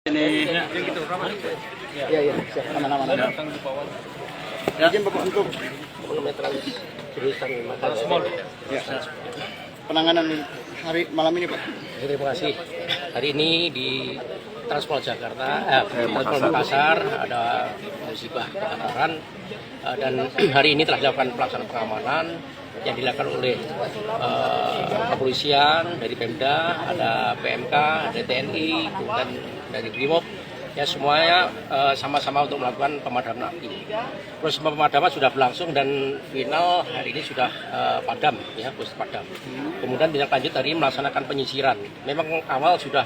Ini Iya, siap, aman-aman. ya, Izin Bapak untuk ya, penanganan hari malam ini, Pak. Terima kasih. Hari ini di Transpol Jakarta, Transpol Makassar ada musibah kebakaran dan hari ini telah dilakukan pelaksanaan pengamanan yang dilakukan oleh kepolisian dari Pemda, ada PMK, ada TNI, kemudian dari Brimob. Ya semuanya sama-sama untuk melakukan pemadaman api. Proses pemadaman sudah berlangsung dan final hari ini sudah padam, ya proses padam. Kemudian tindak lanjut hari melaksanakan penyisiran. Memang awal sudah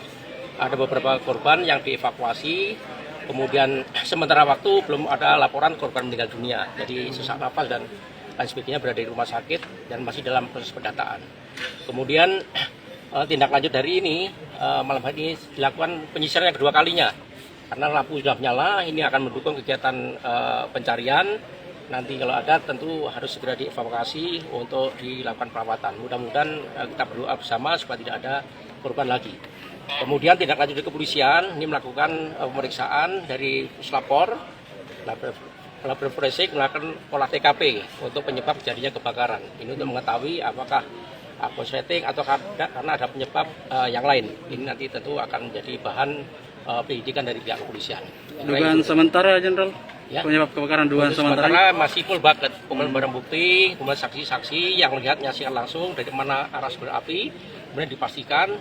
ada beberapa korban yang dievakuasi. Kemudian sementara waktu belum ada laporan korban meninggal dunia. Jadi sesak nafas dan lain sebagainya berada di rumah sakit dan masih dalam proses pendataan. Kemudian tindak lanjut dari ini malam hari ini dilakukan penyisiran yang kedua kalinya. Karena lampu sudah menyala, ini akan mendukung kegiatan pencarian. Nanti kalau ada tentu harus segera dievakuasi untuk dilakukan perawatan. Mudah-mudahan kita berdoa bersama supaya tidak ada korban lagi. Kemudian tindak lanjut dari kepolisian ini melakukan pemeriksaan dari puslapor, lab forensik melakukan olah TKP untuk penyebab terjadinya kebakaran. Ini untuk mengetahui apakah korsleting atau karena ada penyebab yang lain. Ini nanti tentu akan menjadi bahan penyidikan dari pihak kepolisian. dugaan sementara, Jenderal, Ya. penyebab kebakaran dugaan sementara. Masih full bucket, kemudian barang bukti, kemudian saksi-saksi yang melihat menyaksikan langsung dari mana arah sumber api, kemudian dipastikan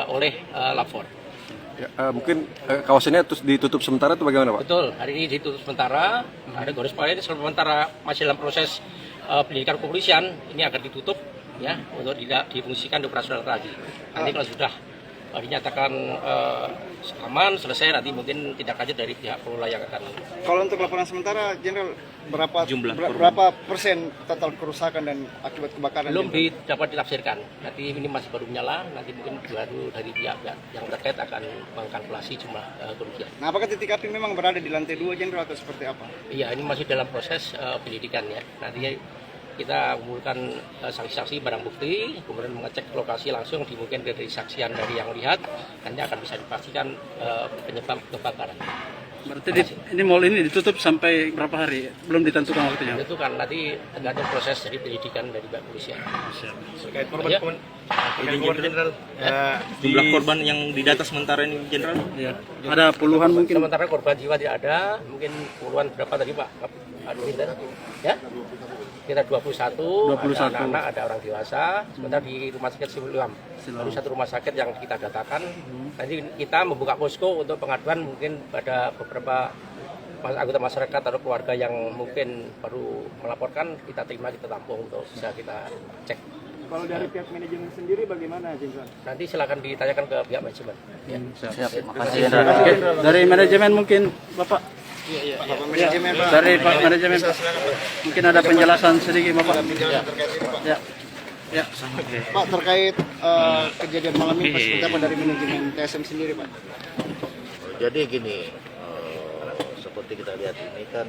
oleh lapor. Ya, mungkin kawasannya terus ditutup sementara atau bagaimana, Pak? Betul, hari ini ditutup sementara, ada garis polisi sementara masih dalam proses penyidikan kepolisian, ini akan ditutup ya untuk tidak difungsikan di operasional lagi. Nanti kalau sudah dinyatakan aman, selesai, nanti mungkin tindak lanjut dari pihak pengelola yang akan. Kalau untuk laporan sementara, Jenderal, berapa persen total kerusakan dan akibat kebakaran? Belum dapat ditafsirkan. Nanti ini masih baru menyala, nanti mungkin baru dari pihak yang terkait akan mengkalkulasi jumlah kerugian. Nah, apakah titik api memang berada di lantai 2, Jenderal, atau seperti apa? Iya, ini masih dalam proses penyidikan ya. Nanti kita mengumpulkan saksi-saksi barang bukti, kemudian mengecek lokasi langsung, dimungkin dari saksian dari yang lihat, nanti akan bisa dipastikan penyebab kebakaran. Berarti ini mall ini ditutup sampai berapa hari? Belum ditentukan waktunya. Itu kan nanti tergantung proses dari penyidikan dari pihak kepolisian. Terkait korban, Ya. Jenderal, jumlah korban yang didata sementara ini, Jenderal? Ya. Ada puluhan mungkin. Sementara korban jiwa tidak ada, mungkin puluhan berapa tadi Pak? Ya? Kita 21, ada anak-anak, ada orang dewasa, sementara di rumah sakit Siloam. Baru satu rumah sakit yang kita datakan. Nanti kita membuka posko untuk pengaduan mungkin pada beberapa anggota masyarakat atau keluarga yang mungkin baru melaporkan, kita terima, kita tampung untuk bisa kita cek. Kalau dari pihak manajemen sendiri bagaimana, Jenderal? Nanti silakan ditanyakan ke pihak manajemen. Ya. Siap. Makasih, Jenderal. Oke, dari manajemen mungkin Bapak. Bapak manajemen, Pak. Dari Pak manajemen, Pak. Mungkin ada penjelasan sedikit, Bapak. Ya. Ya. Oke. Pak, terkait kejadian malam ini, Pak, seperti apa dari manajemen TSM sendiri, Pak? Jadi gini, seperti kita lihat ini kan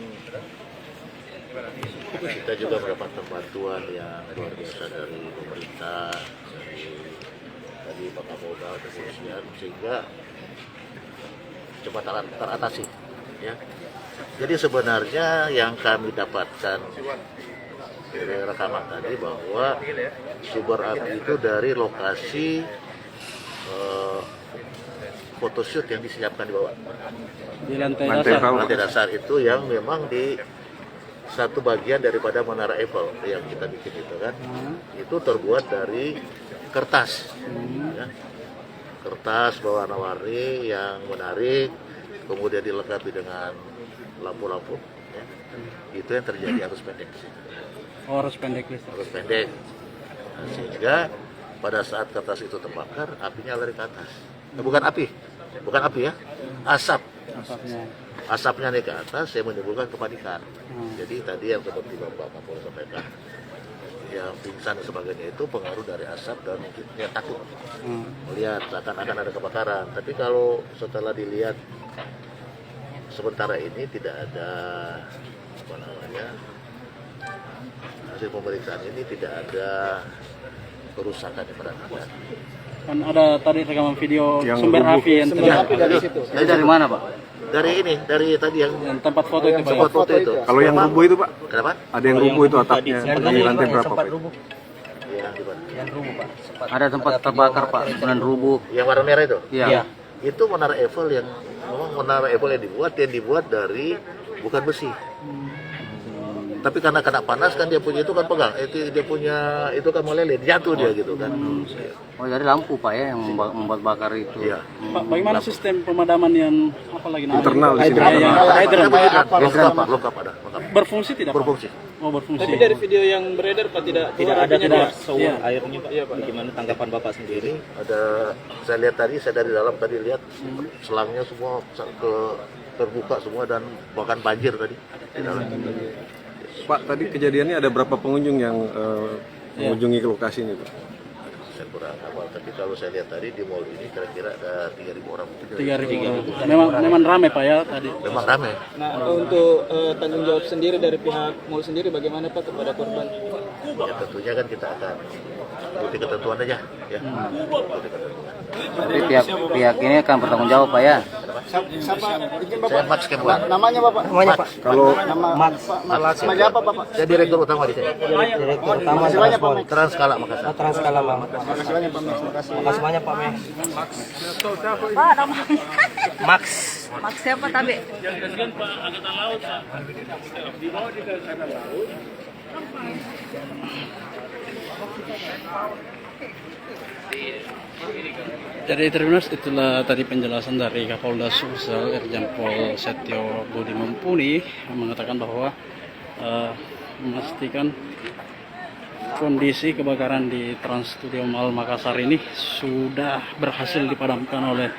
kita juga mendapatkan bantuan yang luar biasa dari pemerintah, dari Pak Kapolda, kepolisian, sehingga cepat teratasi. Ya. Jadi sebenarnya yang kami dapatkan dari rekaman tadi bahwa sumber api itu dari lokasi photoshoot yang disiapkan di bawah. Di lantai dasar. Lantai dasar itu yang memang di satu bagian daripada menara Eiffel yang kita bikin itu kan, itu terbuat dari kertas, ya. Kertas berwarna-warni yang menarik, kemudian dilengkapi dengan lampu-lampu. Ya. Itu yang terjadi arus pendek. Oh, arus pendek listrik. Arus pendek. Nah, sehingga pada saat kertas itu terbakar, apinya lari ke atas. Bukan api ya, asap. Asapnya naik ke atas, saya menimbulkan kepanikan. Jadi tadi yang seperti Bapak Kapolres sampaikan, yang pingsan dan sebagainya itu pengaruh dari asap dan mungkin dia takut melihat akan ada kebakaran. Tapi kalau setelah dilihat sementara ini tidak ada hasil pemeriksaan ini tidak ada kerusakan yang berat. Kan ada tadi rekaman video Yang sumber rubuh. api yang Sumber terlihat. api dari situ. Dari mana, Pak? Dari ini, dari tadi yang Yang tempat foto itu, Pak. spot foto itu. Kalau yang rubuh itu Pak, Kenapa? ada yang rubuh itu atapnya di lantai berapa Pak? Iya, di mana? Ada tempat terbakar, Pak, dan rubuh. Yang warna merah itu? Iya. Itu menara Eiffel yang memang menara Eiffel yang dibuat dari bukan besi. Tapi karena kena panas kan dia punya itu kan pegang, itu dia punya itu kan meleleh, jatuh dia gitu kan. Oh, jadi lampu, Pak, ya, yang membuat bakar itu. Iya. Pak, bagaimana sistem pemadaman yang apa lagi namanya? Internal di sini. Lengkap ada, lengkap. Berfungsi tidak, Pak? Berfungsi. Oh, berfungsi. Tapi dari video yang beredar Pak tidak ada show Iya. airnya Pak. Iya Pak. Bagaimana tanggapan Bapak sendiri? Ada saya lihat tadi, saya dari dalam tadi lihat selangnya semua terbuka semua dan bahkan banjir tadi di dalam. Pak, tadi kejadiannya ada berapa pengunjung yang mengunjungi ke lokasi ini Pak? Saya kurang hafal, tapi kalau saya lihat tadi di mall ini kira-kira ada 3.000 orang. 3.000 orang. Memang ramai, Pak, ya, tadi. Memang ramai. Nah, untuk tanggung jawab sendiri dari pihak mall sendiri bagaimana Pak kepada korban? Ya tentunya kan kita akan ikuti ketentuan aja, ya. Ikuti ketentuan. Jadi pihak ini akan bertanggung jawab, Pak, ya. Siapa? Izin Saya Bapak. Max Kembuan. Namanya Bapak? Namanya Pak. Kalau Nama sebagai apa Bapak? Saya direktur utama di sini. Makasih banyak Pak Mek. Transkala Makassar. Transkala Bang. Makasih banyak Pak Mek. Makasih. Makasih banyak Pak Meh. Pak, namanya Max. Max siapa tapi? Jadi Tribuners, itulah tadi penjelasan dari Kapolda Sulsel Irjen Pol Setio Budi Mumpuni yang mengatakan bahwa memastikan kondisi kebakaran di Trans Studio Mall Makassar ini sudah berhasil dipadamkan oleh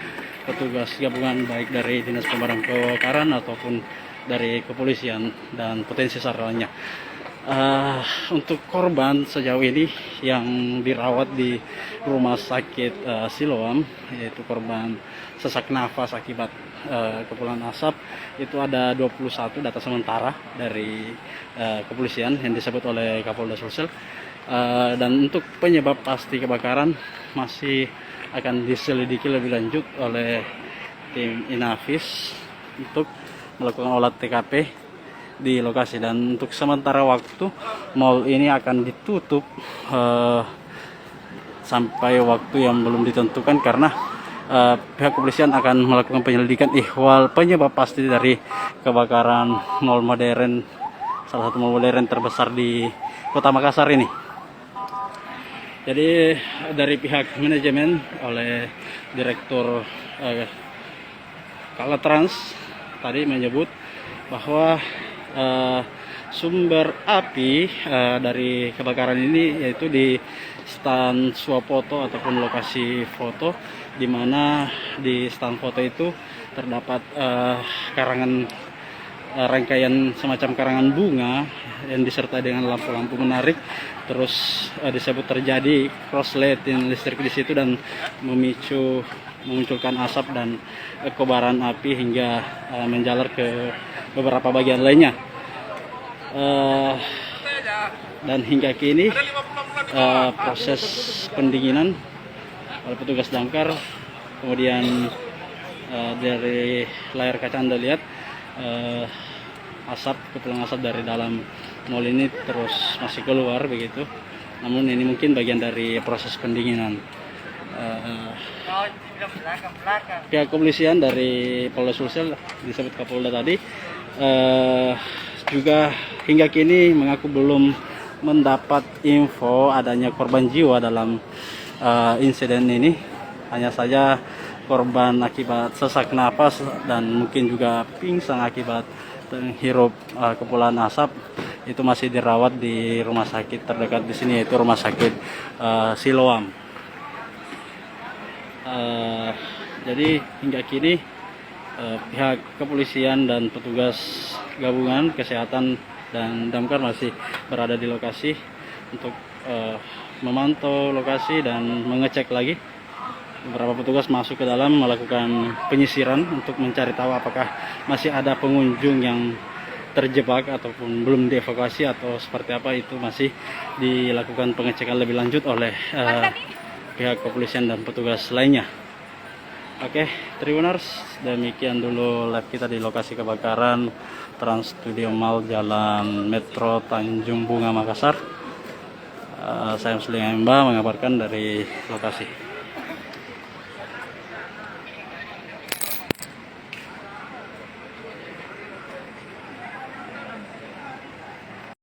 petugas gabungan baik dari Dinas Pemadam Kebakaran ataupun dari kepolisian dan potensi SAR lainnya. Untuk korban sejauh ini yang dirawat di rumah sakit Siloam, yaitu korban sesak nafas akibat kepulan asap, itu ada 21 data sementara dari kepolisian yang disebut oleh Kapolda Sulsel. Dan untuk penyebab pasti kebakaran masih akan diselidiki lebih lanjut oleh tim Inavis untuk melakukan olah TKP di lokasi. Dan untuk sementara waktu mall ini akan ditutup sampai waktu yang belum ditentukan karena pihak kepolisian akan melakukan penyelidikan ihwal penyebab pasti dari kebakaran mall modern, salah satu mall modern terbesar di Kota Makassar ini. Jadi dari pihak manajemen oleh Direktur Kalatrans tadi menyebut bahwa sumber api dari kebakaran ini yaitu di stand swafoto ataupun lokasi foto, di mana di stand foto itu terdapat rangkaian semacam karangan bunga yang disertai dengan lampu-lampu menarik. Terus disebut terjadi korsleting listrik di situ dan memunculkan asap dan kobaran api hingga menjalar ke beberapa bagian lainnya. Dan hingga kini proses pendinginan oleh petugas damkar, kemudian dari layar kaca Anda lihat kepulan asap dari dalam mall ini terus masih keluar begitu. Namun ini mungkin bagian dari proses pendinginan. Pihak kepolisian dari Polda Sulsel disebut Kapolda tadi juga hingga kini mengaku belum mendapat info adanya korban jiwa dalam insiden ini. Hanya saja korban akibat sesak napas dan mungkin juga pingsan akibat menghirup kepulan asap itu masih dirawat di rumah sakit terdekat di sini, yaitu rumah sakit Siloam. Jadi hingga kini pihak kepolisian dan petugas gabungan kesehatan dan damkar masih berada di lokasi untuk memantau lokasi dan mengecek lagi. Beberapa petugas masuk ke dalam melakukan penyisiran untuk mencari tahu apakah masih ada pengunjung yang terjebak ataupun belum dievakuasi atau seperti apa. Itu masih dilakukan pengecekan lebih lanjut oleh pihak kepolisian dan petugas lainnya. Oke, Tribuners, demikian dulu live kita di lokasi kebakaran Trans Studio Mall Jalan Metro Tanjung Bunga Makassar. Saya Muslim Mbak mengabarkan dari lokasi.